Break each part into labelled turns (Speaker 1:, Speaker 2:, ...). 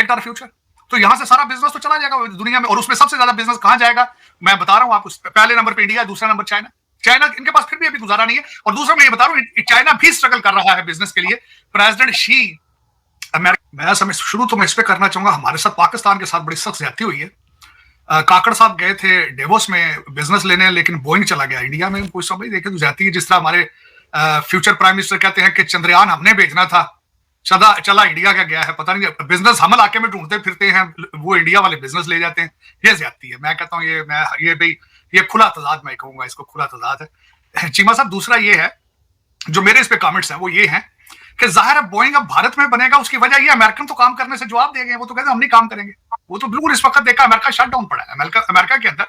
Speaker 1: Project our future. तो यहां से सारा बिजनेस तो चला जाएगा दुनिया में, और उसमें सबसे ज्यादा बिजनेस कहां जाएगा मैं बता रहा हूं आपको। पहले नंबर पे इंडिया, दूसरा नंबर चाइना। चाइना इनके पास फिर भी अभी गुजारा नहीं है, और दूसरा मैं ये बता रहा हूं चाइना भी स्ट्रगल कर रहा है बिजनेस के लिए। प्रेसिडेंट शी अमेरिका, मैं समय शुरू तो मैं इस पे करना चाहूंगा, हमारे साथ पाकिस्तान के साथ बड़ी सख्त ज्यादती हुई है। काकड़ साहब गए थे डेवोस में बिजनेस लेने, लेकिन बोइंग चला गया इंडिया में। कोई समझ देखे तो जाती है, जिस तरह हमारे फ्यूचर प्राइम मिनिस्टर कहते हैं कि चंद्रयान हमने भेजना था, चला इंडिया का गया है। पता नहीं बिजनेस हम इलाके में ढूंढते फिरते हैं, वो इंडिया वाले बिजनेस ले जाते हैं। ये ज्यादती है, मैं कहता हूँ ये भाई ये खुला तजाद, मैं कहूंगा इसको खुला तजाद है। चीमा साहब दूसरा ये है, जो मेरे इस पे कमेंट्स हैं वो ये हैं कि जाहिर है बोइंग अब भारत में बनेगा, उसकी वजह ये अमेरिकन तो काम करने से जवाब देंगे, वो तो कहते हैं हम नहीं काम करेंगे। वो तो बिल्कुल इस वक्त देखा अमेरिका शट डाउन पड़ा है। अमेरिका के अंदर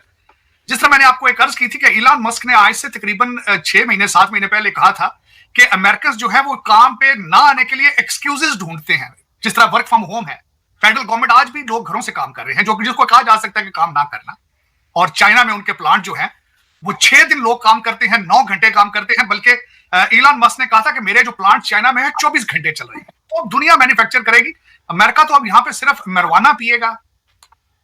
Speaker 1: जिस तरह मैंने आपको एक अर्ज की थी कि इलॉन मस्क ने आज से तकरीबन 6 महीने 7 महीने पहले कहा था कि अमेरिकन जो है वो काम पे ना आने के लिए एक्सक्यूजेस ढूंढते हैं। जिस तरह वर्क फ्रॉम होम है, फेडरल गवर्नमेंट आज भी लोग घरों से काम कर रहे हैं, जो जिसको कहा जा सकता है कि काम ना करना। और चाइना में उनके प्लांट जो है वो 6 दिन लोग काम करते हैं, 9 घंटे काम करते हैं। बल्कि इलॉन मस्क ने कहा था कि मेरे जो प्लांट चाइना में है 24 घंटे चल रहे हैं। तो दुनिया मैन्युफैक्चर करेगी, अमेरिका तो अब यहां पे सिर्फ marijuana पिएगा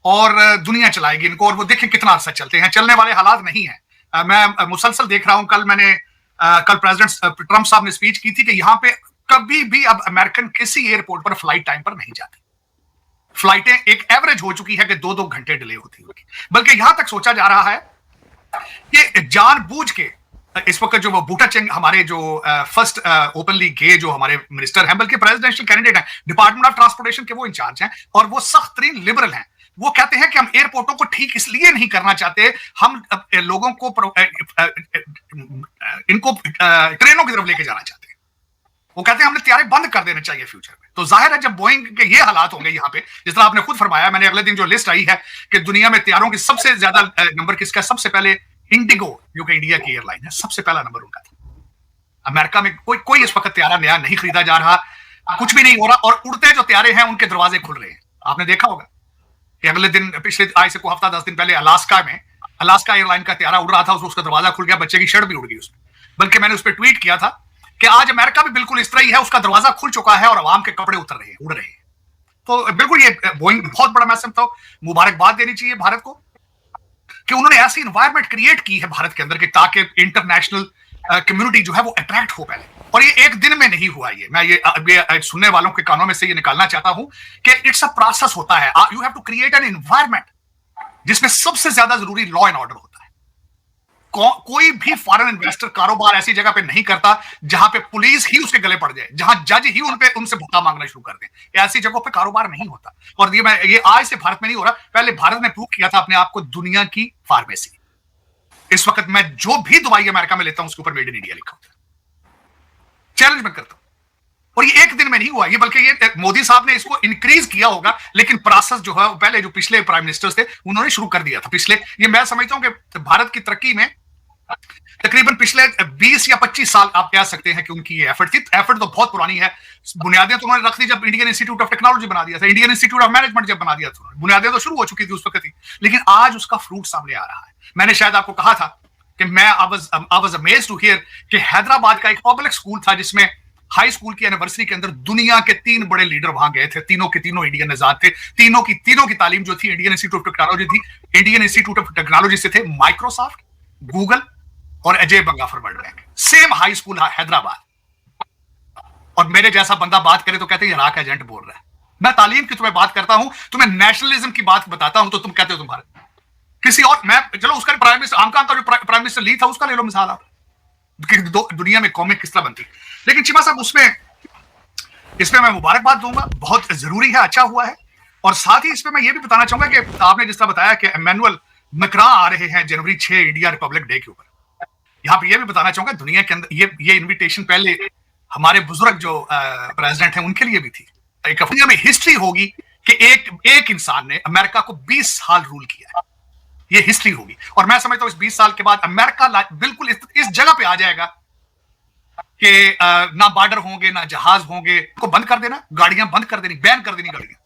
Speaker 1: और दुनिया चलाएगी इनको, और वो देखें कितना अरसा चलते हैं। चलने वाले हालात नहीं है। मैं मुसलसल देख रहा हूं, कल प्रेसिडेंट ट्रंप साहब ने स्पीच की थी कि यहां पे कभी भी अब अमेरिकन किसी एयरपोर्ट पर फ्लाइट टाइम पर नहीं जाती। फ्लाइटें एक एवरेज हो चुकी है कि 2-2 घंटे डिले होती होगी। बल्कि यहां तक सोचा जा रहा है कि जानबूझ के इस वक्त जो वो बूटा चंग हमारे जो फर्स्ट ओपनली गे जो हमारे मिनिस्टर हैं, बल्कि प्रेसिडेंशियल कैंडिडेट हैं, डिपार्टमेंट ऑफ ट्रांसपोर्टेशन के वो इंचार्ज हैं, और वो सख्त तरीन लिबरल हैं। वो कहते हैं कि हम एयरपोर्टों को ठीक इसलिए नहीं करना चाहते, हम लोगों को इनको ट्रेनों की तरफ लेके जाना चाहते हैं। वो कहते हैं हमने तैयारी बंद कर देना चाहिए फ्यूचर में। तो जाहिर है जब बोइंग के ये हालात होंगे यहाँ पे, जिस तरह आपने खुद फरमाया, मैंने अगले दिन जो लिस्ट आई है कि दुनिया में तैयारों की सबसे ज्यादा नंबर किसका, सबसे पहले इंडिगो जो कि इंडिया की एयरलाइन है, सबसे पहला नंबर उनका था। अमेरिका में कोई इस वक्त तैयारा नया नहीं खरीदा जा रहा, कुछ भी नहीं हो रहा, और उड़ते जो तैयारे हैं उनके दरवाजे खुल रहे हैं। आपने देखा होगा कि अगले दिन, पिछले आज से कोई हफ्ता 10 दिन पहले अलास्का एयरलाइन का तैयारा उड़ रहा था, उसका दरवाजा खुल गया, बच्चे की शर्ट भी उड़ गई उसमें। बल्कि मैंने उस पर ट्वीट किया था कि आज अमेरिका भी बिल्कुल इस तरह ही है, उसका दरवाजा खुल चुका है और अवाम के कपड़े उतर रहे हैं, उड़ रहे हैं। तो बिल्कुल ये बोइंग बहुत बड़ा, मैं समझता हूं मुबारकबाद देनी चाहिए भारत को कि उन्होंने ऐसी इन्वायरमेंट क्रिएट की है भारत के अंदर कि ताकि इंटरनेशनल कम्युनिटी जो है वो अट्रैक्ट हो पहले। और ये एक दिन में नहीं हुआ, मैं ये सुनने वालों के कानों में से ये निकालना चाहता हूं कि इट्स अ प्रोसेस होता है। You have to create an environment जिसमें सबसे ज्यादा जरूरी लॉ एंड ऑर्डर होता है। कोई भी फॉरेन इन्वेस्टर कारोबार ऐसी जगह पे नहीं करता जहां पे पुलिस ही उसके गले पड़ जाए, जहां जज ही उनसे भत्ता मांगना शुरू कर दे। ऐसी जगहों पे कारोबार नहीं होता। और ये आज से भारत में नहीं हो रहा, पहले भारत ने प्रूव किया था अपने आप को दुनिया की फार्मेसी। इस वक्त मैं जो भी दवाई अमेरिका में लेता हूं उसके ऊपर मेड इन इंडिया लिखा होता है। चैलेंज मैं करता हूं। और ये एक दिन में नहीं हुआ, ये बल्कि ये मोदी साहब ने इसको इंक्रीज किया होगा, लेकिन प्रोसेस जो है पहले जो पिछले प्राइम मिनिस्टर्स थे उन्होंने शुरू कर दिया था। पिछले, ये मैं समझता हूं कि भारत की तरक्की में तकरीबन पिछले 20 या 25 साल आप कह सकते हैं कि उनकी ये एफर्ट थी। एफर्ट तो बहुत पुरानी है, बुनियादें तो उन्होंने रख दी जब इंडियन इंस्टीट्यूट ऑफ टेक्नोलॉजी बना दिया था, इंडियन इंस्टीट्यूट ऑफ मैनेजमेंट जब बना दिया था, बुनियादें तो शुरू हो चुकी थी उस वक्त ही। लेकिन आज उसका फ्रूट सामने आ रहा है। मैंने शायद आपको कहा था कि मैं I was amazed to hear कि हैदराबाद का एक पब्लिक स्कूल था जिसमें हाई स्कूल की एनिवर्सरी के अंदर दुनिया के 3 बड़े लीडर वहां गए थे। तीनों के तीनों इंडियन नजाद थे। तीनों की तालीम जो थी इंडियन इंस्टीट्यूट ऑफ टेक्नोलॉजी थी। इंडियन इंस्टीट्यूट ऑफ टेक्नोलॉजी से थे माइक्रोसॉफ्ट, गूगल और Ajay Banga for world bank. Same high school Hyderabad. और मेरे जैसा बंदा बात करे तो कहते हैं इराक एजेंट बोल रहा है। मैं तालीम की तुम्हें बात करता हूं, तुम्हें नेशनलिज्म की बात बताता हूं तो तुम कहते हो तुम्हारे किसी और, मैं चलो उसका प्राइम मिनिस्टर आमका का जो प्राइम मिनिस्टर ली था उसका ले लो मिसाल आप, दुनिया में कौमें किस तरह बनती। लेकिन चिमा साहब इसमें मैं मुबारकबाद दूंगा, बहुत जरूरी है, अच्छा हुआ है। और साथ ही इसमें मैं ये भी बताना चाहूंगा कि आपने जिस तरह बताया कि इमैनुअल मैक्रॉन आ रहे हैं जनवरी 6 इंडिया रिपब्लिक डे के ऊपर, यहां पे ये भी बताना चाहूंगा दुनिया के अंदर ये इनविटेशन पहले हमारे बुजुर्ग जो प्रेसिडेंट हैं उनके लिए भी थी। एक दुनिया में हिस्ट्री होगी कि एक इंसान ने अमेरिका को 20 साल रूल किया है, ये हिस्ट्री होगी। और मैं समझता हूं इस 20 साल के बाद अमेरिका बिल्कुल इस जगह पे आ जाएगा कि ना बॉर्डर होंगे ना जहाज होंगे, को बंद कर देना, गाड़ियां बंद कर देनी, बैन कर देनी गाड़ियां।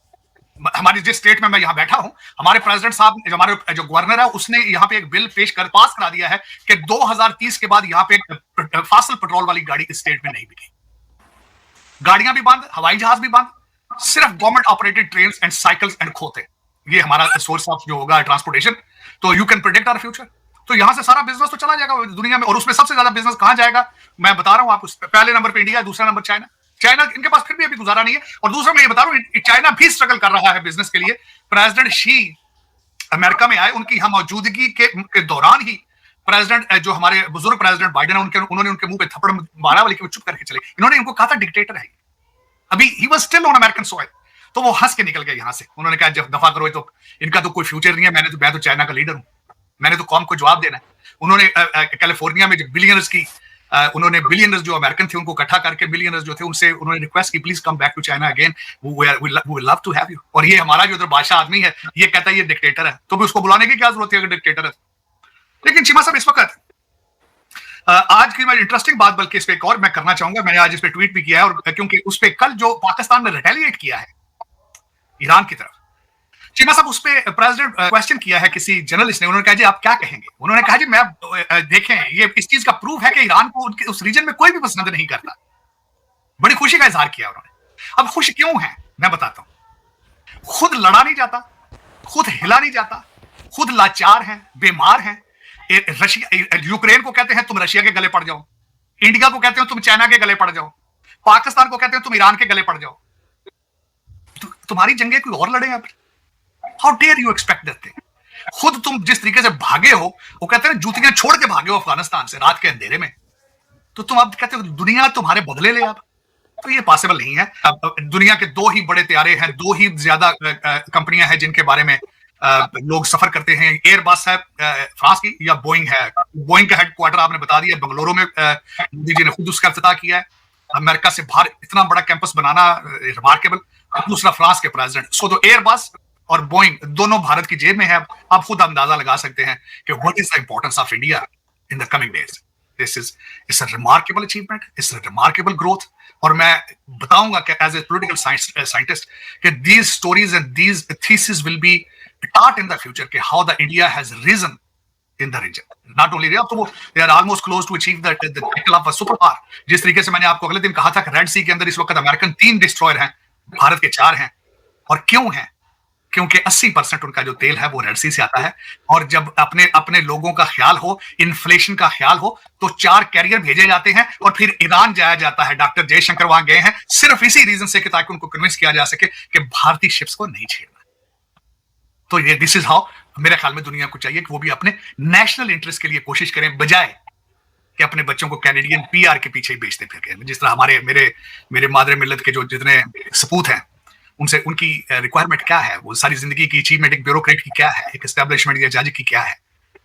Speaker 1: हमारी जिस स्टेट में मैं यहां बैठा हूं, हमारे प्रेसिडेंट साहब, हमारे जो गवर्नर है, उसने यहां पे एक बिल पास करा दिया है कि 2030 के बाद यहां पे फासल पेट्रोल वाली गाड़ी इस स्टेट में नहीं बिकेगी। गाड़ियां भी बंद, हवाई जहाज भी बंद, सिर्फ government operated train and cycles and खोते, ये हमारा सोर्स ऑफ जो होगा ट्रांसपोर्टेशन। तो you can predict our future. तो यहां से सारा बिजनेस तो चला जाएगा दुनिया में, और उसमें सबसे ज्यादा बिजनेस कहां जाएगा मैं बता रहा हूं आपको। पहले नंबर पे इंडिया, दूसरा नंबर चाइना। चाइना इनके पास फिर भी अभी गुजारा नहीं है। और दूसरा मैं ये बता रहा हूं, चाइना भी स्ट्रगल कर रहा है बिजनेस के लिए। प्रेसिडेंट शी अमेरिका में आए, उनकी हम मौजूदगी के दौरान ही प्रेसिडेंट जो हमारे बुजुर्ग प्रेसिडेंट बाइडेन है, उन्होंने उनके मुंह पे थप्पड़ मारा, लेकिन वो चुप करके चले। इन्होंने इनको कहा था डिक्टेटर है। अभी he was still on American soil, तो वो हंस के निकल गए यहां से। उन्होंने कहा जब दफा करो, तो इनका तो कोई फ्यूचर नहीं है, मैं तो चाइना का लीडर हूं, मैंने तो कौम को जवाब देना है। उन्होंने कैलिफोर्निया में बिलियनर्स की उन्होंने बिलियनर्स जो अमेरिकन थे उनको इकट्ठा करके, बिलियनर्स जो थे उनसे उन्होंने रिक्वेस्ट की please come back to China again, we will love to have you. और ये हमारा जो उधर बादशाह आदमी है, ये कहता है ये डिक्टेटर है, तो भी उसको बुलाने की क्या जरूरत है अगर डिक्टेटर है। लेकिन चीमा साहब, इस वक्त आज की मैं इंटरेस्टिंग बात, बल्कि इस पे एक और मैं करना चाहूंगा, मैंने आज इस पे ट्वीट भी किया है, और क्योंकि उस पे कल जो पाकिस्तान ने रिटेलिएट किया है ईरान की तरफ, चीमा साहब उस पे प्रेसिडेंट क्वेश्चन किया है किसी जर्नलिस्ट ने। उन्होंने कहा जी आप क्या कहेंगे? उन्होंने कहा जी मैं देखें, ये इस चीज का प्रूफ है कि ईरान को उस रीजन में कोई भी पसंद नहीं करता। बड़ी खुशी का इजहार किया उन्होंने। अब खुश क्यों है मैं बताता हूं। खुद लड़ा नहीं जाता, खुद हिला नहीं जाता, खुद लाचार हैं, बीमार हैं। रशिया, यूक्रेन को कहते हैं तुम रशिया के गले पड़ जाओ, इंडिया को कहते हो तुम चाइना के गले पड़ जाओ, पाकिस्तान को कहते हो तुम ईरान के गले पड़ जाओ। तुम्हारी जंगे कोई और लड़े अब? How dare you expect that thing? खुद तुम जिस तरीके से भागे हो, वो कहते हैं जूतियां छोड़ के भागे हो अफगानिस्तान से रात के अंधेरे में, तो तुम अब कहते हो दुनिया तुम्हारे बदले ले। अब तो ये पॉसिबल नहीं है। अब दुनिया के दो ही बड़े त्यारे हैं, दो ही ज्यादा कंपनियां हैं जिनके बारे में लोग सफर करते हैं। एयरबस है फ्रांस की, या बोइंग है। बोइंग का हेडक्वार्टर आपने बता दिया बेंगलुरु में, मोदी जी ने खुद उसका इफ्तिताह किया है। अमेरिका से बाहर इतना बड़ा कैंपस बनाना रिमार्केबल। दूसरा फ्रांस के प्रेसिडेंट। सो तो एयरबस और बोइंग दोनों भारत की जेब में है। आप खुद अंदाजा लगा सकते हैं कि what is the importance of India in the coming days. This is it's a remarkable achievement, it's a remarkable growth. और मैं बताऊंगा कि एज ए पॉलिटिकल साइंटिस्ट कि these stories and these thesis will be taught in the future कि how the India has risen in the region. Not only अब तो वो they are almost close to achieve the title of a superpower. जिस तरीके से मैंने आपको अगले दिन कहा था कि रेड सी के अंदर इस वक्त अमेरिकन 3 डिस्ट्रॉयर हैं, भारत के 4 हैं। और क्यों हैं? क्योंकि 80% उनका जो तेल है वो रेड सी से आता है। और जब अपने लोगों का ख्याल हो, इन्फ्लेशन का ख्याल हो, तो 4 कैरियर भेजे जाते हैं और फिर ईरान जाया जाता है। डॉक्टर जयशंकर वहां गए हैं सिर्फ इसी रीजन से कि ताकि उनको कन्विंस किया जा सके कि भारतीय शिप्स को नहीं छेड़ना। तो ये दिस इज हाउ मेरे ख्याल में दुनिया को चाहिए कि वो भी अपने नेशनल इंटरेस्ट के लिए कोशिश करें, बजाय कि अपने बच्चों को कैनेडियन पीआर के पीछे ही बेचते फिर। जिस तरह मेरे मादरे मिल्लत के जो जितने सपूत हैं, उनसे उनकी रिक्वायरमेंट क्या है, वो सारी जिंदगी की अचीवमेंट एक ब्यूरोक्रेट की क्या है, एक एस्टैब्लिशमेंट या जज की क्या है।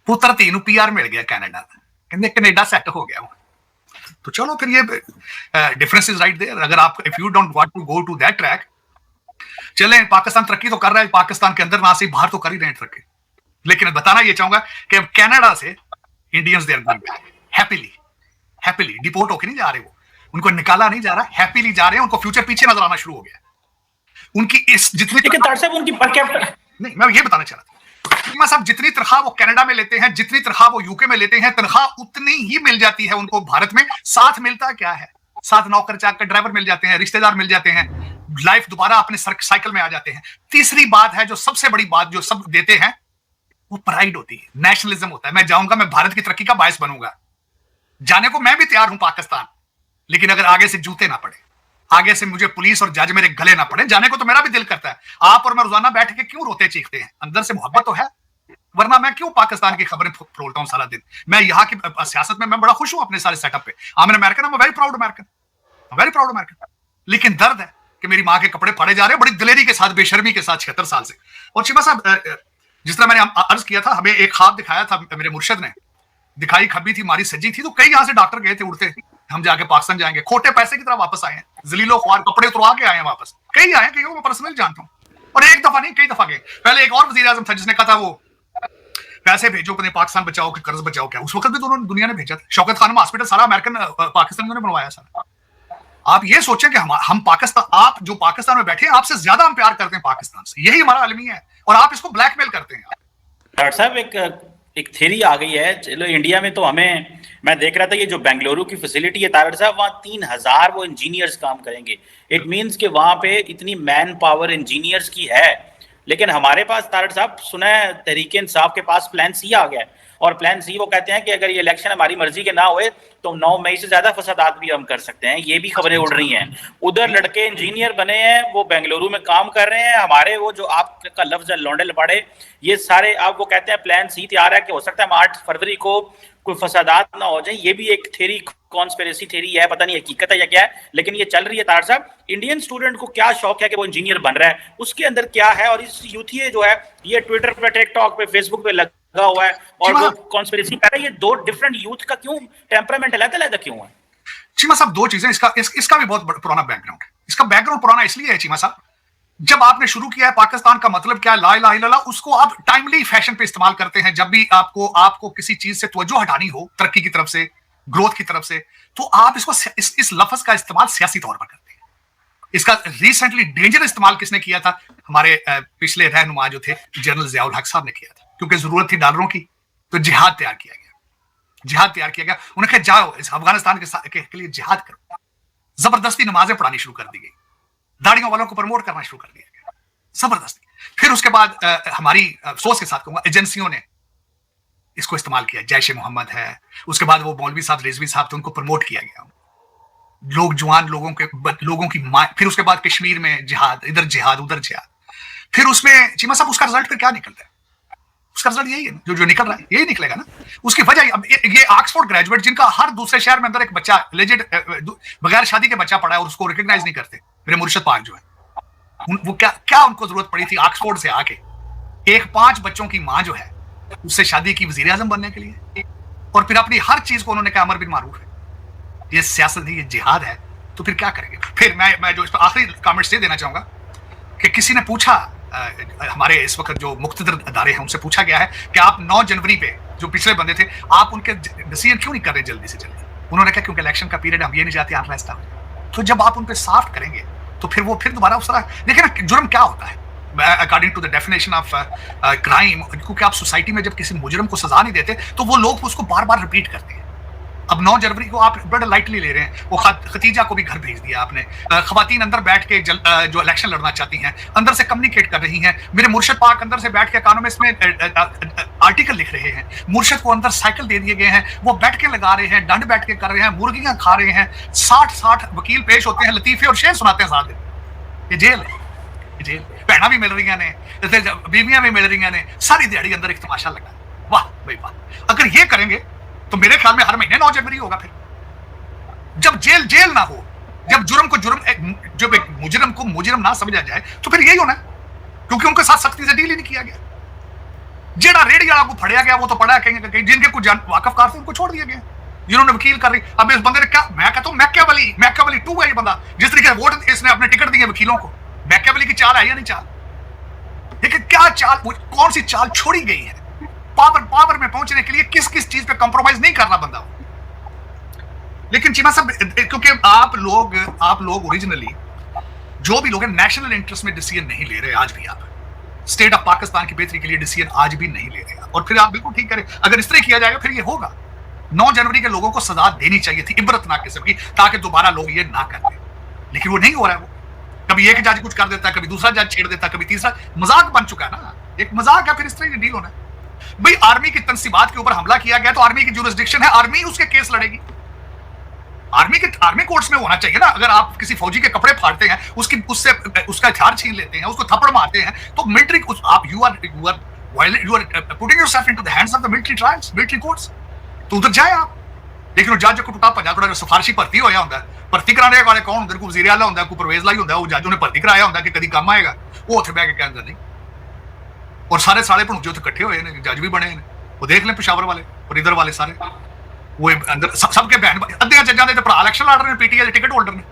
Speaker 1: पुत्र तीनों पीआर मिल गया कनाडा, कहते कनाडा सेट हो गया। तो चलो फिर ये डिफरेंस इज राइट देयर। अगर आप if you don't want to go to that track, चले पाकिस्तान तरक्की तो कर रहा है, पाकिस्तान के अंदर ना से बाहर तो कर ही रहे हैं तरक्की। लेकिन बताना ये चाहूंगा कि कनाडा से Indians there going back happily deport होके नहीं जा रहे, वो उनको निकाला नहीं जा रहा, हैप्पीली जा रहे हैं। उनको फ्यूचर पीछे नजर आना शुरू हो गया। उनकी इस जितनी
Speaker 2: उनकी पर कैपिटा
Speaker 1: नहीं, मैं ये बताना चाह रहा था साहब, जितनी तनख्वाह वो कनाडा में लेते हैं, जितनी तनख्वाह वो यूके में लेते हैं, तनख्वाह उतनी ही मिल जाती है उनको भारत में। साथ मिलता क्या है? साथ नौकर चाकर ड्राइवर मिल जाते हैं, रिश्तेदार मिल जाते हैं, लाइफ दोबारा अपने साइकिल में आ जाते हैं। तीसरी बात है, जो सबसे बड़ी बात जो सब देते हैं, वो प्राइड होती है, नेशनलिज्म होता है। मैं जाऊंगा, मैं भारत की तरक्की का बायस बनूंगा। जाने को मैं भी तैयार हूं पाकिस्तान, लेकिन अगर आगे से जूते ना पड़े, आगे से मुझे पुलिस और जज मेरे गले ना पड़े, जाने को तो मेरा भी दिल करता है। आप और मैं रोजाना बैठ के क्यों रोते चीखते हैं? अंदर से मोहब्बत तो है, वरना मैं क्यों पाकिस्तान की खबरें फरोलता हूं सारा दिन? मैं यहाँ की सियासत में मैं बड़ा खुश हूं अपने सारे सेटअप पे। I am American, I am very proud American. लेकिन दर्द है कि मेरी माँ के कपड़े फाड़े जा रहे हैं बड़ी दिलेरी के साथ, बेशर्मी के साथ 76 साल से। और चिमा साहब, जिस तरह मैंने अर्ज किया था, हमें एक ख्वाब दिखाया था मेरे मुर्शद ने, दिखाई खब्बी थी, मारी सज्जी थी। तो कई यहां से डॉक्टर गए थे उड़ते, हम जाके पाकिस्तान जाएंगे, खोटे पैसे की तरह वापस आए हैं, जलीलो ख्वार कपड़े उतरवा के आए हैं वापस। कई आए, कई को मैं पर्सनली जानता हूं, और एक दफा नहीं कई दफा गए। पहले एक और वजीर आजम था जिसने कहा था वो पैसे भेजो अपने पाकिस्तान बचाओ कि कर्ज बचाओ। क्या उस वक्त भी तो दुनिया ने भेजा था। शौकत खानम हॉस्पिटल सारा अमेरिकन पाकिस्तान ने बनवाया सारा। आप ये सोचें कि हम पाकिस्तान, आप जो पाकिस्तान में बैठे हैं, आपसे ज्यादा हम प्यार करते हैं पाकिस्तान से, यही हमारा अलमिया है, और आप इसको ब्लैकमेल करते हैं।
Speaker 2: डॉक्टर साहब, एक एक थ्योरी आ गई है। चलो इंडिया में तो हमें, मैं देख रहा था ये जो बेंगलुरु की फैसिलिटी है तारड़ साहब, वहाँ 3,000 वो इंजीनियर्स काम करेंगे। इट मीन्स कि वहाँ पे इतनी मैन पावर इंजीनियर्स की है। लेकिन हमारे पास तारड़ साहब सुना है तहरीक इंसाफ के पास प्लान सी आ गया है, और प्लान सी वो कहते हैं कि अगर ये इलेक्शन हमारी मर्जी के ना हुए तो 9 मई से ज्यादा फसादात भी हम कर सकते हैं। ये भी खबरें उड़ रही हैं। उधर लड़के इंजीनियर बने हैं, वो बेंगलुरु में काम कर रहे हैं। हमारे वो जो आपका लफ्ज है लौंडे लपाड़े, ये सारे आप वो कहते हैं प्लान सी तैयार है कि हो सकता है 8 फरवरी को कोई फसादात ना हो जाए। ये भी एक थ्योरी, कॉन्स्पिरेसी थ्योरी है, पता नहीं हकीकत है या क्या है, लेकिन ये चल रही है। तार साहब, इंडियन स्टूडेंट को क्या शौक है कि वो इंजीनियर बन रहा है, उसके अंदर क्या है? और इस यूथिये जो है ये ट्विटर पे, टिकटॉक पे, फेसबुक पे लगा हुआ है और वो कॉन्स्पिरेसी कर रहा है। ये दो डिफरेंट यूथ का क्यों टेम्परामेंट अलग-अलग क्यों है?
Speaker 1: चीमा साहब, दो चीजें। इसका भी बहुत पुराना बैकग्राउंड है। इसका बैकग्राउंड पुराना इसलिए है चीमा साहब, जब आपने शुरू किया है पाकिस्तान का मतलब क्या है, ला इलाहा इल्लल्लाह, उसको आप टाइमली फैशन पे इस्तेमाल करते हैं। जब भी आपको किसी चीज से तवज्जो हटानी हो, तरक्की की तरफ से, ग्रोथ की तरफ से, तो आप इसको इस लफ्ज का इस्तेमाल सियासी तौर पर करते हैं। इसका रिसेंटली डेंजर इस्तेमाल किसने किया था? हमारे पिछले रहनुमा जो थे, जनरल ज़ियाउल हक साहब ने किया था। क्योंकि जरूरत थी डॉलरों की, तो जिहाद तैयार किया गया। जिहाद तैयार किया गया। उन्हें कहा जाओ इस अफगानिस्तान के लिए जिहाद करो। जबरदस्ती नमाजें पढ़ानी शुरू कर दी गई, दाढ़ियों वालों को प्रमोट करना शुरू कर दिया गया, जबरदस्ती। फिर उसके बाद हमारी अफसोस के साथ कहूंगा, एजेंसियों ने इसको इस्तेमाल किया। जैश ए मोहम्मद है, उसके बाद वो मौलवी साहब, रिजवी साहब थे, उनको प्रमोट किया गया। लोग, जवान लोगों की मां। फिर उसके बाद कश्मीर में जिहाद, इधर जिहाद, उधर जिहाद। फिर उसमें चीमा साहब, उसका रिजल्ट फिर क्या निकलता है? उसका रिजल्ट यही है, जो निकल रहा है यही निकलेगा ना। उसकी वजह अब ये ऑक्सफोर्ड ग्रेजुएट जिनका हर दूसरे शहर में अंदर एक बच्चा लेजेंड बगैर शादी के बच्चा पड़ा है और उसको रिकॉग्नाइज नहीं करते, मेरे मुर्शद पाक जो है, वो क्या उनको जरूरत पड़ी थी ऑक्सफोर्ड से आके एक 5 बच्चों की मां जो है उससे शादी की वजीर आजम बनने के लिए, और फिर अपनी हर चीज को उन्होंने कहा अमर बिन मारूफ है, ये सियासत नहीं, ये जिहाद है। तो फिर क्या करेंगे? फिर मैं जो इस पर आखिरी कमेंट्स ये देना चाहूंगा कि किसी ने पूछा, हमारे इस वक्त जो मुख्तदर अदारे हैं उनसे पूछा गया है कि आप 9 जनवरी पे जो पिछले बंदे थे, आप उनके डिसीजन क्यों नहीं कर रहे जल्दी से जल्दी? उन्होंने कहा क्योंकि इलेक्शन का पीरियड, हम ये नहीं चाहते अनरेस्ट हो। तो जब आप उन पे सॉफ्ट करेंगे तो फिर वो फिर दोबारा उस तरह। देखिए ना, जुर्म क्या होता है according to the definition of crime, क्योंकि आप सोसाइटी में जब किसी मुजरिम को सजा नहीं देते तो वो लोग उसको बार बार रिपीट करते हैं। अब 9 जनवरी को आप बड़ा लाइटली ले रहे हैं। वो खतीजा को भी घर भेज दिया आपने। खवातीन अंदर बैठ के जो इलेक्शन लड़ना चाहती हैं, अंदर से कम्युनिकेट कर रही हैं। मेरे मुर्शद पाक अंदर से बैठ के कानों में इसमें आर्टिकल लिख रहे हैं। मुर्शद को अंदर साइकिल दे दिए गए हैं, वो बैठ के लगा रहे हैं, दंड बैठ के कर रहे हैं, मुर्गियां खा रहे हैं। 60 वकील पेश होते हैं, लतीफे और शेर सुनाते हैं साथ दिन। ये जेल है, ये जेल। भैना भी मिल रही ने, बीवियां भी मिल रही ने, सारी दिहाड़ी अंदर एक तमाशा लगा। वाह भाई वाह। अगर ये करेंगे तो मेरे ख्याल में हर महीने 9 जनवरी होगा। फिर जब जेल ना हो, जब जुर्म को जुर्म, जब एक मुजरिम को मुजरिम ना समझा जाए, तो फिर यही होना है, क्योंकि उनके साथ सख्ती से डील ही नहीं किया गया। जेड़ा रेडी वाला को फड़िया गया वो तो पड़ा कहीं, जिनके कुछ वाकफकार थे उनको छोड़ दिया गया, जिन्होंने वकील कर रही। अब इस बंदे ने क्या, मैं कहता हूं मैकियावेली 2 है ये बंदा। जिस तरीके से वोट इसने अपने टिकट दिए वकीलों को, मैकियावेली की चाल है या नहीं चाल? लेकिन क्या चाल, कौन सी चाल छोड़ी गई है पावर में पहुंचने के लिए? किस किस चीज पे कंप्रोमाइज नहीं करना बंदा। लेकिन चीमा साहब, क्योंकि आप लोग ओरिजिनली जो भी लोग हैं, नेशनल इंटरेस्ट में डिसीजन नहीं ले रहे। आज भी आप स्टेट ऑफ पाकिस्तान की बेहतरी के लिए डिसीजन आज भी नहीं ले रहे। और फिर आप बिल्कुल ठीक करें, अगर इस तरह किया जाएगा फिर ये होगा। 9 जनवरी के लोगों को सजा देनी चाहिए थी, इबरतनाक किस्म की, ताकि दोबारा लोग ये ना करते। लेकिन वो नहीं हो रहा है। वो कभी एक जज कुछ कर देता है, कभी दूसरा जज छेड़ देता है, कभी तीसरा। मजाक बन चुका है ना, एक मजाक है। फिर इस तरह डील होना है। भाई आर्मी की तंसीबात के ऊपर हमला किया गया तो आर्मी की जुरिस्डिक्शन है, आर्मी उसके केस लड़ेगी। आर्मी कोर्ट्स में होना चाहिए ना। अगर आप किसी फौजी के कपड़े फाड़ते हैं, उससे उसका हथियार छीन लेते हैं, उसको थप्पड़ मारते हैं, तो मिलिट्री आप you are putting yourself into the hands of the military trials, military courts. तो उधर जाए आप। लेकिन वो जज को टुटा भजा थोड़ा सिफारशी भर्ती होया होता है। भर्ती कराने वाले कौन होंगे? कोई वजीर आला होता है, कोई परवेज लाई होता है, वो जज ने भर्ती कराया होता है कि कभी काम आएगा। वो उत्थे बह के कहता नहीं। और सारे भणुजे उत्थे इकट्ठे हुए हैं, जज भी बने हैं। वो देख लें पेशावर वाले और इधर वाले सारे, वो अंदर सबके बहन अद्धे जजां दे भरा इलेक्शन लड़ रहे हैं, पीटीआई टिकट होल्डर ने।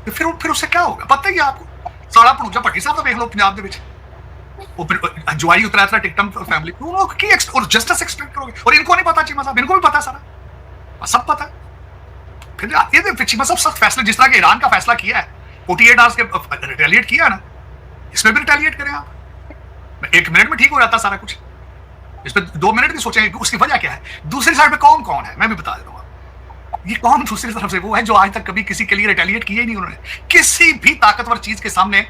Speaker 1: तो फिर उससे क्या होगा? पता ही है आपको। सारा भणुजा भट्टी साहब देख लो पंजाब दे विच, वो फिर जवाई उतरा टिकटम फैमिली की और जस्टिस एक्सपेक्ट करोगे। और इनको नहीं पता, चीमा साहब, इनको भी पता, सारा सब पता। फिर चीमा साहब सख्त फैसले, जिस तरह के ईरान का फैसला किया है, 48 आवर्स के रिटेलिएट किया है ना, इसमें भी रिटेलिएट करें आप। 1 मिनट में ठीक हो जाता सारा कुछ। इस पर 2 मिनट भी सोचेंगे कि उसकी वजह क्या है। दूसरी साइड पे कौन कौन है मैं भी बता देता हूँ। ये कौन दूसरी तरफ से वो है जो आज तक कभी किसी के लिए रिटेलिएट किया ही नहीं उन्होंने। किसी भी ताकतवर चीज के सामने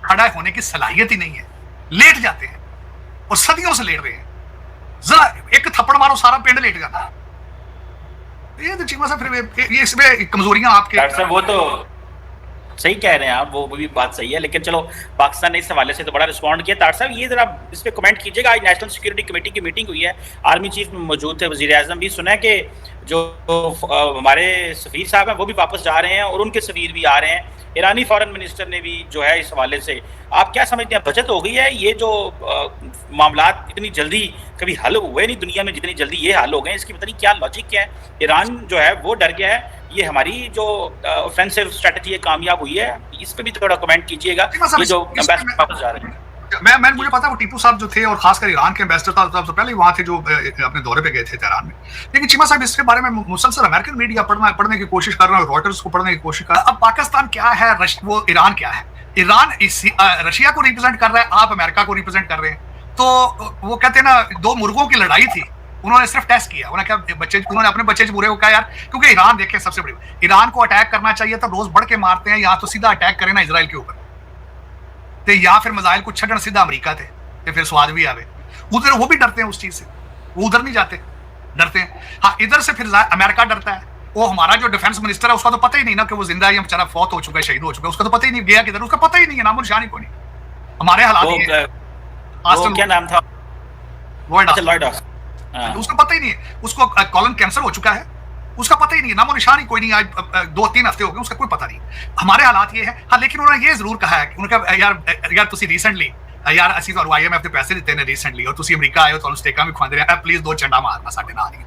Speaker 1: खड़ा होने की सलाहियत ही नहीं है, लेट जाते हैं और सदियों से लेट रहे हैं। जरा एक थप्पड़ मारो सारा पिंड लेट जाता है। ये तो चीमा साहब फिर ये इसमें कमजोरियां आपके।
Speaker 2: डॉक्टर साहब वो तो सही कह रहे हैं आप, वो भी बात सही है, लेकिन चलो पाकिस्तान ने इस हवाले से तो बड़ा रिस्पॉन्ड किया। तार साहब ये जरा इस पे कमेंट कीजिएगा, आज नेशनल सिक्योरिटी कमेटी की मीटिंग हुई है, आर्मी चीफ मौजूद थे, वजीर आजम भी, सुना है कि जो हमारे सफ़ीर साहब हैं वो भी वापस जा रहे हैं और उनके सफ़ीर भी आ रहे हैं, ईरानी फॉरेन मिनिस्टर ने भी जो है इस हवाले से, आप क्या समझते हैं बचत हो गई है? ये जो मामलात इतनी जल्दी कभी हल हुए नहीं दुनिया में जितनी जल्दी ये हल हो गए, इसकी पता नहीं क्या लॉजिक क्या है? ईरान जो है वो डर गया है, ये हमारी जो ऑफेंसिव स्ट्रेटजी है कामयाब हुई है, इस पे भी थोड़ा कमेंट कीजिएगा। ये जो एम्बेसडर वापस जा रहे हैं,
Speaker 1: मैं मुझे पता है वो टीपू साहब जो थे और खासकर ईरान के एम्बेसडर था, सबसे पहले वहां थे जो अपने दौरे पे गए थे तेहरान में। लेकिन चीमा साहब इसके बारे में मुसलसल अमेरिकन मीडिया पढ़ने की कोशिश कर रहा है, रॉयटर्स को पढ़ने की कोशिश कर रहा है। अब पाकिस्तान क्या है, वो ईरान क्या है? ईरान रशिया को रिप्रेजेंट कर रहा है, आप अमेरिका को रिप्रेजेंट कर रहे हैं। तो वो कहते हैं ना, दो मुर्गों की लड़ाई थी, उन्होंने सिर्फ टेस्ट किया। उन्होंने अपने बच्चे बुरे को कहा यार, क्योंकि ईरान देखें सबसे बड़ी, ईरान को अटैक करना चाहिए तो रोज बढ़ के मारते हैं, यहाँ तो सीधा अटैक करें ना इसराइल के ऊपर, तो या फिर मिसाइल को छड़न सीधा अमेरिका थे, तो फिर स्वाद भी आवे। उधर वो भी डरते हैं उस चीज से, वो उधर नहीं जाते, डरते हैं। हाँ, इधर से फिर अमेरिका डरता है। वो हमारा जो डिफेंस मिनिस्टर है उसका तो पता ही नहीं ना कि वो जिंदा है या बेचारा फौत हो चुका है, शहीद हो चुका है, उसका तो पता ही नहीं गया किधर, उसका पता ही नहीं है, नामो निशान ही कोई नहीं। हमारे हालात
Speaker 2: वो क्या नाम था, लॉयड
Speaker 1: ऑस्टिन, उसका पता ही नहीं है, उसको कॉलन कैंसर हो चुका है, उसका पता ही नहीं है, नामो निशान ही कोई नहीं। आज 2-3 हफ्ते हो गए, उसका कोई पता नहीं। हमारे हालात ये है। हाँ, लेकिन उन्होंने ये जरूर कहा है, उन्होंने यार तुसी रिसेंटली यार असि तो IMF ਦੇ ਪੈਸੇ ਦਿੱਤੇ ਨੇ ਰੀਸੈਂਟਲੀ, और ਤੁਸੀਂ ਅਮਰੀਕਾ ਆਏ ਹੋ, ਤੁਹਾਨੂੰ ਸਟੇਕਾਂ ਵੀ ਖਵਾਉਂਦੇ ਰਹੇ, प्लीज 2 चंडा मारना ਸਾਡੇ ਨਾਲ ही।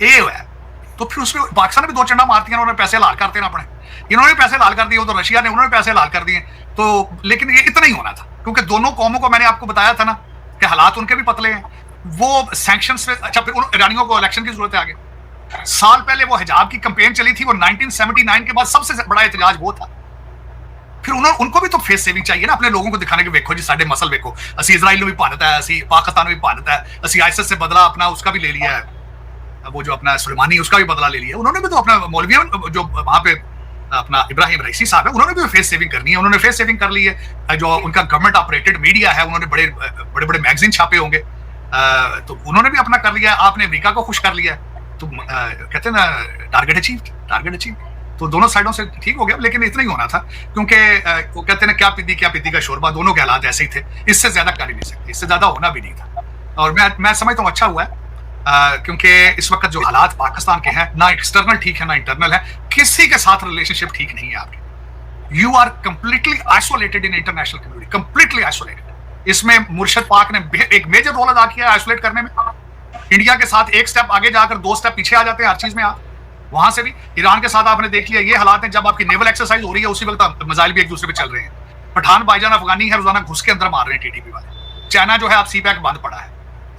Speaker 1: ये है तो फिर उसमें पाकिस्तान ने भी 2 चंडा मारती हैं, उन्होंने पैसे लाल करते ना अपने, इन्होंने भी पैसे लाल कर दिए, उधर रशिया ने उन्होंने पैसे लाल कर दिए। तो लेकिन ये इतना ही होना था, क्योंकि दोनों कौमों को मैंने आपको बताया था ना कि हालात उनके भी पतले हैं। वो सैंक्शन पे, अच्छा फिर ईरानियों को इलेक्शन की जरूरत है आगे। साल पहले वो हिजाब की कैंपेन चली थी, वो 1979 के बाद सबसे बड़ा एहतजाज वो था। फिर उनको भी तो फेस सेविंग चाहिए ना, अपने लोगों को दिखाने के, देखो जी साडे मसल देखो, असि इजराइल भी भानता है, असि पाकिस्तान भी भानता है, असि आईएसएस से बदला अपना उसका भी ले लिया है, वो जो अपना सुलेमानी उसका भी बदला ले लिया। उन्होंने भी तो अपना मौलवियों जो वहां पे अपना इब्राहिम रईसी साहब है, उन्होंने भी फेस सेविंग करनी है, उन्होंने फेस सेविंग कर ली है। जो उनका गवर्नमेंट ऑपरेटेड मीडिया है, उन्होंने बड़े बड़े मैगजीन छापे होंगे, तो उन्होंने भी अपना कर लिया। आपने अमेरिका को खुश कर लिया, तो कहते हैं ना टारगेट अचीव। तो दोनों साइडों से ठीक हो गया, लेकिन इतना ही होना था, क्योंकि वो कहते हैं ना क्या पीती का शोरबा, दोनों के हालात ऐसे ही थे, इससे ज्यादा कर ही नहीं सकते, इससे ज्यादा होना भी नहीं था। और मैं समझता हूँ अच्छा हुआ है, क्योंकि इस वक्त जो हालात पाकिस्तान के हैं, ना एक्सटर्नल ठीक है ना इंटरनल है, किसी के साथ रिलेशनशिप ठीक नहीं है आपकी। You are completely isolated in international community, completely isolated. इसमें मुर्शद पाक ने एक मेजर रोल अदा किया है आइसोलेट करने में। इंडिया के साथ एक स्टेप आगे जाकर 2 स्टेप पीछे आ जाते हैं हर चीज में आप। वहां से भी ईरान के साथ आपने देख लिया, ये हालात हैं, जब आपकी नेवल एक्सरसाइज हो रही है उसी वक्त मिसाइल भी एक दूसरे पे चल रहे हैं। पठान भाईजान अफगानी है, रोजाना घुस के अंदर मार रहे हैं टीटीपी वाले। चाइना जो है आप सीपैक बंद पड़ा है,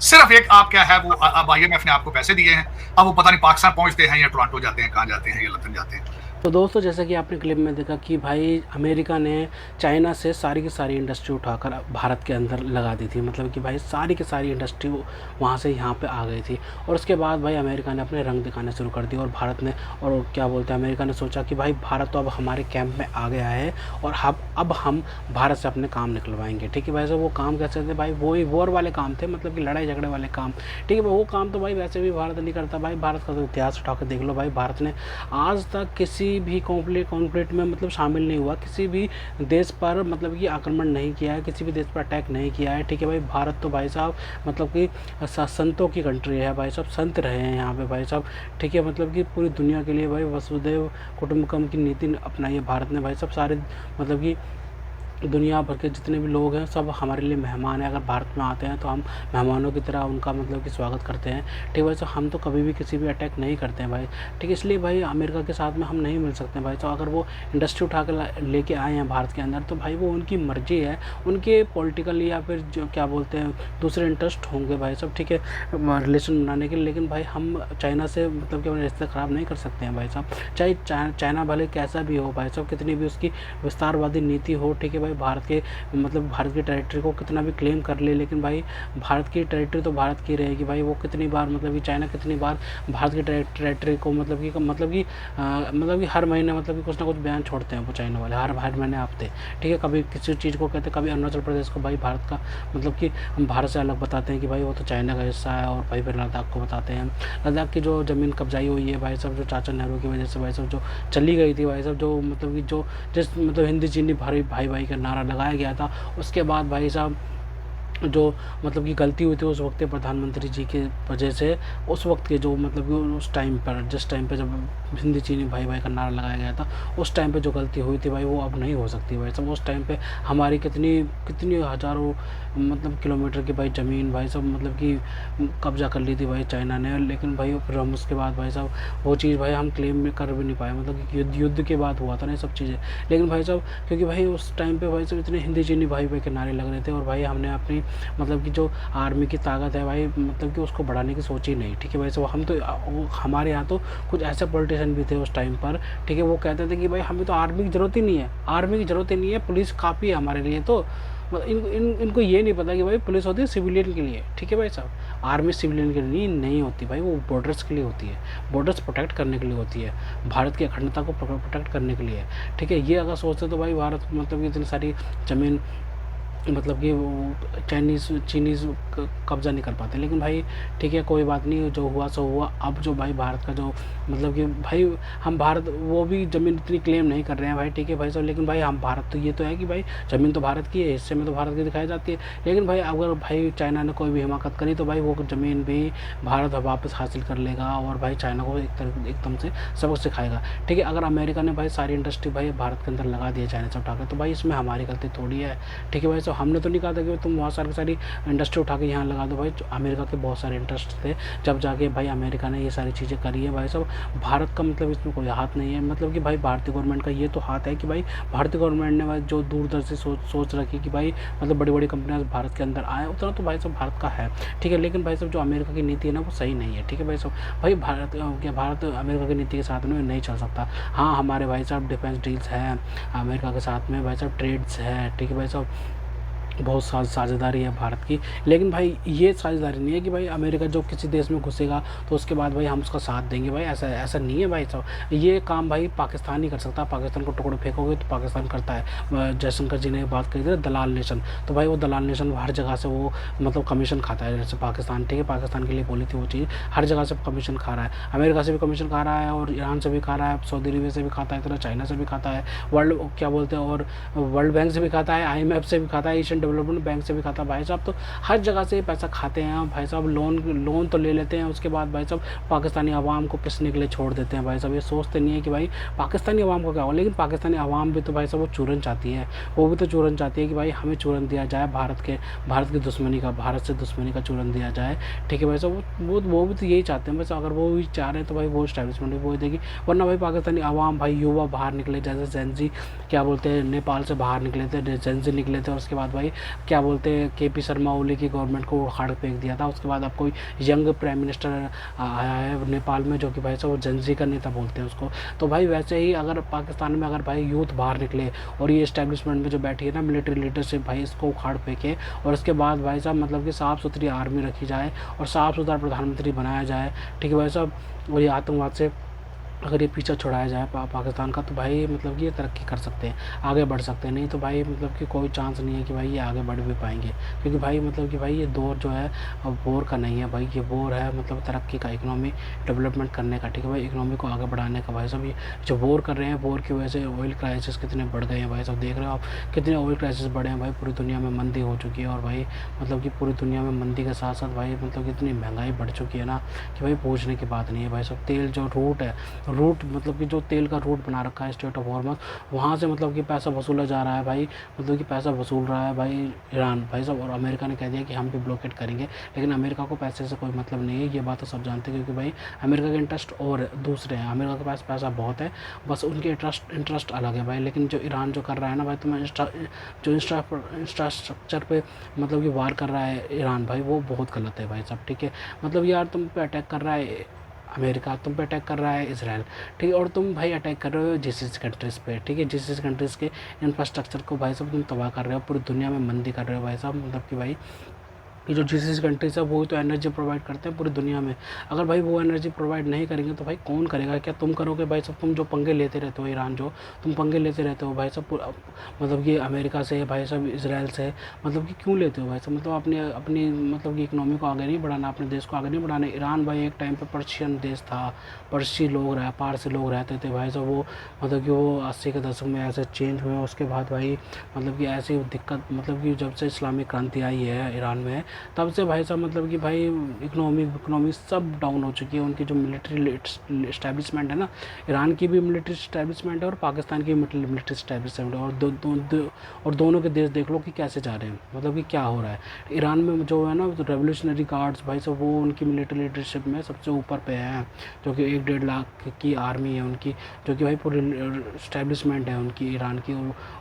Speaker 1: सिर्फ एक आप क्या है वो अब IMF ने आपको पैसे दिए हैं, अब वो पता नहीं पाकिस्तान पहुंचते हैं या टोरंटो जाते हैं, कहाँ जाते हैं, या लंदन जाते हैं।
Speaker 3: तो दोस्तों जैसा कि आपने क्लिप में देखा कि भाई अमेरिका ने चाइना से सारी की सारी इंडस्ट्री उठाकर भारत के अंदर लगा दी थी, मतलब कि भाई सारी की सारी इंडस्ट्री वहाँ से यहाँ पे आ गई थी। और उसके बाद भाई अमेरिका ने अपने रंग दिखाने शुरू कर दिए, और भारत ने, और क्या बोलते हैं, अमेरिका ने सोचा कि भाई भारत तो अब हमारे कैंप में आ गया है और अब हम भारत से अपने काम निकलवाएंगे। ठीक है भाई साहब, वो काम कैसे थे भाई, वही वॉर वाले काम थे, मतलब कि लड़ाई झगड़े वाले काम। ठीक है भाई, वो काम तो भाई वैसे भी भारत नहीं करता। भाई भारत का तो इतिहास उठा कर देख लो भाई, भारत ने आज तक किसी भी कॉन्फ्लिक्ट में मतलब शामिल नहीं हुआ, किसी भी देश पर मतलब कि आक्रमण नहीं किया है, किसी भी देश पर अटैक नहीं किया है। ठीक है भाई, भारत तो भाई साहब मतलब कि संतों की कंट्री है भाई साहब, संत रहे हैं यहाँ पे भाई साहब। ठीक है, मतलब कि पूरी दुनिया के लिए भाई वसुधैव कुटुंबकम की नीति अपनाई है भारत ने भाई साहब। सारे मतलब कि दुनिया भर के जितने भी लोग हैं सब हमारे लिए मेहमान हैं। अगर भारत में आते हैं तो हम मेहमानों की तरह उनका मतलब कि स्वागत करते हैं। ठीक है भाई साहब, हम तो कभी भी किसी भी अटैक नहीं करते हैं भाई। ठीक है, इसलिए भाई अमेरिका के साथ में हम नहीं मिल सकते हैं भाई साहब। अगर वो इंडस्ट्री उठा कर लेके आए हैं भारत के अंदर तो भाई वो उनकी मर्जी है, उनके पॉलिटिकल या फिर जो क्या बोलते हैं दूसरे इंटरेस्ट होंगे भाई साहब। ठीक है, रिलेशन बनाने के लिए, लेकिन भाई हम चाइना से मतलब कि अपने रिश्ते ख़राब नहीं कर सकते हैं भाई साहब। चाहे चाइना भले कैसा भी हो भाई साहब, कितनी भी उसकी विस्तारवादी नीति हो। ठीक है भाई भारत के मतलब भारत की टेरिटरी को कितना भी क्लेम कर ले, लेकिन भाई भारत की टेरिटरी तो भारत की रहेगी भाई। वो कितनी बार मतलब कि चाइना कितनी बार भारत की टेरिटरी को मतलब कि हर महीने मतलब कि कुछ ना कुछ बयान छोड़ते हैं वो चाइना वाले, हर महीने हफ्ते, ठीक है। कभी किसी चीज़ को कहते हैं, कभी अरुणाचल प्रदेश को भाई भारत का मतलब कि भारत से अलग बताते हैं कि भाई वो तो चाइना का हिस्सा है, और भाई फिर लद्दाख को बताते हैं। लद्दाख की जो ज़मीन कब्जाई हुई है भाई साहब, जो चाचा नेहरू की वजह से भाई साहब जो चली गई थी भाई साहब, जो मतलब कि जो जिस मतलब हिंदी चीनी भाई भाई भाई का नारा लगाया गया था, उसके बाद भाई साहब जो मतलब कि गलती हुई थी उस वक्त के प्रधानमंत्री जी की वजह से, उस वक्त के जो मतलब कि उस टाइम पर जिस टाइम पे जब हिंदी चीनी भाई भाई का नारा लगाया गया था, उस टाइम पे जो गलती हुई थी भाई वो अब नहीं हो सकती भाई सब। उस टाइम पे हमारी कितनी कितनी हज़ारों मतलब किलोमीटर की भाई ज़मीन भाई सब मतलब कि कब्जा कर ली थी भाई चाइना ने, लेकिन भाई फिर हम उसके बाद भाई साहब वो चीज़ भाई हम क्लेम में कर भी नहीं पाए, मतलब कि युद्ध के बाद हुआ था ना ये सब चीज़ें। लेकिन भाई साहब क्योंकि भाई उस टाइम पे भाई साहब इतने हिंदी चीनी भाई भाई के नारे लग रहे थे, और भाई हमने अपनी मतलब कि जो आर्मी की ताकत है भाई मतलब कि उसको बढ़ाने की सोची नहीं, ठीक है भाई साहब। हम तो हमारे यहाँ तो कुछ ऐसे पॉलिटिशियन भी थे उस टाइम पर, ठीक है, वो कहते थे कि भाई हमें तो आर्मी की ज़रूरत ही नहीं है, आर्मी की ज़रूरत ही नहीं है, पुलिस काफ़ी है हमारे लिए। तो इनको ये नहीं पता कि भाई पुलिस होती है सिविलियन के लिए, ठीक है भाई साहब। आर्मी सिविलियन के लिए नहीं होती भाई, वो बॉर्डर्स के लिए होती है, बॉर्डर्स प्रोटेक्ट करने के लिए होती है, भारत की अखंडता को प्रोटेक्ट करने के लिए, ठीक है। ये अगर सोचते तो भाई भारत मतलब कि इतनी सारी ज़मीन मतलब कि वो चीनीज़ कब्ज़ा नहीं कर पाते। लेकिन भाई ठीक है, कोई बात नहीं, जो हुआ सो हुआ। अब जो भाई भारत का जो मतलब कि भाई हम भारत वो भी ज़मीन इतनी क्लेम नहीं कर रहे हैं भाई, ठीक है भाई साहब। लेकिन भाई हम भारत तो ये तो है कि भाई ज़मीन तो भारत की है, हिस्से में तो भारत की दिखाई जाती है। लेकिन भाई अगर भाई चाइना ने कोई भी हिमाकत करी तो भाई वो ज़मीन भी भारत वापस हासिल कर लेगा, और भाई चाइना को एकदम से सबक सिखाएगा, ठीक है। अगर अमेरिका ने भाई सारी इंडस्ट्री भाई भारत के अंदर लगा दी है चाइना से उठा कर, तो भाई इसमें हमारी गलती थोड़ी है, ठीक है भाई। तो हमने तो नहीं कहा था कि तुम बहुत सारी इंडस्ट्री उठा के यहाँ लगा दो भाई, अमेरिका के बहुत सारे इंटरेस्ट थे, जब जाके भाई अमेरिका ने ये सारी चीज़ें करी है भाई साहब। भारत का मतलब इसमें कोई हाथ नहीं है, मतलब कि भाई भारतीय गवर्नमेंट का ये तो हाथ है कि भाई भारतीय गवर्नमेंट ने भाई जो दूरदर्शी सोच रखी कि भाई मतलब बड़ी बड़ी कंपनियां भारत के अंदर आए, उतना तो भाई साहब भारत का है, ठीक है। लेकिन भाई साहब जो अमेरिका की नीति है ना वो सही नहीं है, ठीक है भाई साहब। भाई भारत अमेरिका की नीति के साथ में नहीं चल सकता। हाँ, हमारे भाई साहब डिफेंस डील्स हैं अमेरिका के साथ में भाई साहब, ट्रेड्स है, ठीक है भाई साहब, बहुत साझेदारी है भारत की। लेकिन भाई ये साझेदारी नहीं है कि भाई अमेरिका जो किसी देश में घुसेगा तो उसके बाद भाई हम उसका साथ देंगे, भाई ऐसा नहीं है भाई साहब। ये काम भाई पाकिस्तान ही कर सकता है, पाकिस्तान को टुकड़े फेंकोगे तो पाकिस्तान करता है। जयशंकर जी ने बात कही थी दलाल नेशन, तो भाई वो दलाल नेशन हर जगह से वो मतलब कमीशन खाता है, जैसे पाकिस्तान, ठीक है, पाकिस्तान के लिए बोली थी वो चीज़, हर जगह से कमीशन खा रहा है, अमेरिका से भी कमीशन खा रहा है, और ईरान से भी खा रहा है, सऊदी अरबिया से भी खाता है, इतना चाइना से भी खाता है, वर्ल्ड बैंक से भी खाता है, IMF से भी खाता है, एशियन डेवलपमेंट बैंक से भी खाता है भाई साहब। तो हर जगह से पैसा खाते हैं भाई साहब। लोन तो ले लेते हैं, उसके बाद भाई साहब पाकिस्तानी आवाम को पिसने के लिए छोड़ देते हैं भाई साहब। ये सोचते नहीं है कि भाई पाकिस्तानी आवाम को क्या हो, लेकिन पाकिस्तानी आवाम भी तो भाई साहब वो चूरन चाहती है, वो भी तो चूरन चाहती है कि भाई हमें चूरन दिया जाए, भारत की दुश्मनी का, भारत से दुश्मनी का चूरन दिया जाए, ठीक है भाई साहब। वो भी तो यही चाहते हैं बस। अगर वो भी चाह रहे हैं तो भाई वो इस्टेब्लिशमेंट भी वो देगी, वरना भाई पाकिस्तानी आवाम भाई युवा बाहर निकले, जैसे जेंजी क्या बोलते हैं नेपाल से बाहर निकले थे, जेंजी निकले थे, और उसके बाद भाई क्या बोलते हैं KP शर्मा ओली की गवर्नमेंट को उखाड़ फेंक दिया था। उसके बाद अब कोई यंग प्राइम मिनिस्टर आया है नेपाल में, जो कि भाई साहब वो जेंजी का नेता बोलते हैं उसको। तो भाई वैसे ही अगर पाकिस्तान में अगर भाई यूथ बाहर निकले और ये इस्टेब्लिशमेंट में जो बैठी है ना मिलिट्री लीडरशिप, भाई इसको उखाड़ फेंके, और उसके बाद भाई साहब मतलब कि साफ़ सुथरी आर्मी रखी जाए और साफ़ सुथरा प्रधानमंत्री बनाया जाए, ठीक है भाई साहब। और ये आतंकवाद से अगर ये पीछा छुड़ाया जाए पाकिस्तान का, तो भाई मतलब कि ये तरक्की कर सकते हैं, आगे बढ़ सकते हैं। नहीं तो भाई मतलब कि कोई चांस नहीं है कि भाई ये आगे बढ़ भी पाएंगे, क्योंकि भाई मतलब कि भाई ये दौर जो है अब वॉर का नहीं है भाई, ये वॉर है मतलब तरक्की का, इकोनॉमी डेवलपमेंट करने का, ठीक है भाई, इकोनॉमी को आगे बढ़ाने का। भाई साहब ये जो वॉर कर रहे हैं, वॉर की वजह से ऑयल क्राइसिस कितने बढ़ गए हैं भाई साहब, देख रहे हो आप कितने ऑयल क्राइसिस बढ़े हैं भाई, पूरी दुनिया में मंदी हो चुकी है। और भाई मतलब कि पूरी दुनिया में मंदी के साथ साथ भाई मतलब कि इतनी महंगाई बढ़ चुकी है ना कि भाई पूछने की बात नहीं है भाई साहब। तेल जो रूट मतलब कि जो तेल का रूट बना रखा है स्ट्रेट ऑफ हॉर्मज़, वहाँ से मतलब कि पैसा वसूला जा रहा है भाई, मतलब कि पैसा वसूल रहा है भाई ईरान भाई साहब। और अमेरिका ने कह दिया कि हम भी ब्लॉकेट करेंगे, लेकिन अमेरिका को पैसे से कोई मतलब नहीं है, ये बात तो सब जानते हैं, क्योंकि भाई अमेरिका के इंटरेस्ट और दूसरे हैं। अमेरिका के पास पैसा बहुत है, बस उनके इंटरेस्ट अलग है भाई। लेकिन जो ईरान जो कर रहा है ना भाई, तुम्हें जो इंफ्रास्ट्रक्चर पे मतलब कि वार कर रहा है ईरान भाई, वो बहुत गलत है भाई साहब, ठीक है। मतलब यार तुम पे अटैक कर रहा है अमेरिका तुम पे अटैक कर रहा है, इसराइल, ठीक है, और तुम भाई अटैक कर रहे हो जीसीसी कंट्रीज़ पे, ठीक है, जीसीसी कंट्रीज़ के इंफ्रास्ट्रक्चर को भाई साहब तुम तबाह कर रहे हो, पूरी दुनिया में मंदी कर रहे हो भाई साहब। मतलब कि भाई ये जो जीसीसी कंट्रीज़ है वो तो एनर्जी प्रोवाइड करते हैं पूरी दुनिया में। अगर भाई वो एनर्जी प्रोवाइड नहीं करेंगे तो भाई कौन करेगा? क्या तुम करोगे भाई साहब? तुम जो पंगे लेते रहते हो, ईरान जो तुम पंगे लेते रहते हो भाई साहब, मतलब कि अमेरिका से भाई साहब, इसराइल से, मतलब कि क्यों लेते हो भाई साहब? मतलब अपने अपनी मतलब कि इकनॉमी को आगे नहीं बढ़ाना, अपने देश को आगे नहीं बढ़ाना। ईरान भाई एक टाइम पे पर्शियन देश था, पर्शी लोग रहे, पारसी लोग रहते थे भाई साहब। वो मतलब कि वो 80 के दशक में ऐसे चेंज हुए, उसके बाद भाई मतलब कि ऐसी दिक्कत, मतलब कि जब से इस्लामिक क्रांति आई है ईरान में, तब से भाई साहब मतलब कि भाई इकनॉमी सब डाउन हो चुकी है। उनकी जो मिलिट्री इस्टेब्लिशमेंट है ना, ईरान की भी मिलिट्री इस्टेब्लिशमेंट है और पाकिस्तान की मिलिट्री इस्टेब्लिशमेंट है, और और दोनों के देश देख लो कि कैसे जा रहे हैं, मतलब कि क्या हो रहा है। ईरान में जो है ना, रेवोल्यूशनरी गार्ड्स भाई साहब, वो उनकी मिलिट्री लीडरशिप में सबसे ऊपर पे हैं, जो कि 1-1.5 लाख की आर्मी है उनकी, जो कि भाई पूरी इस्टेब्लिशमेंट है उनकी ईरान की,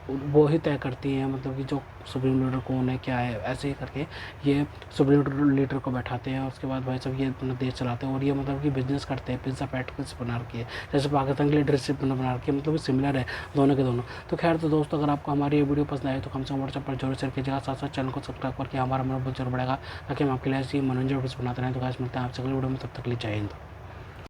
Speaker 3: वो ही तय करती हैं मतलब कि जो सुप्रीम लीडर कौन है क्या है, ऐसे ही करके ये सुप्रीम लीडर को बैठाते हैं। उसके बाद भाई साहब ये अपना देश चलाते हैं, और ये मतलब कि बिजनेस करते हैं, पिज्ज़ा फैक्ट्रीज बना रखी है, जैसे पाकिस्तान की लीडरशिप बना रखी है, मतलब सिमिलर है दोनों के दोनों। तो खैर, तो दोस्तों अगर आपको हमारी ये वीडियो पसंद आए तो कम से कम व्हाट्सएप पर जरूर शेयर कीजिएगा, साथ साथ चैनल को सब्सक्राइब करके हमारा मनोबल जरूर बढ़ेगा, ताकि हम आपके लिए ऐसी मनोरंजन वीडियोस बनाते रहें। तो गाइस मिलते हैं आपसे अगली वीडियो में, तब तक के लिए जय हिंद।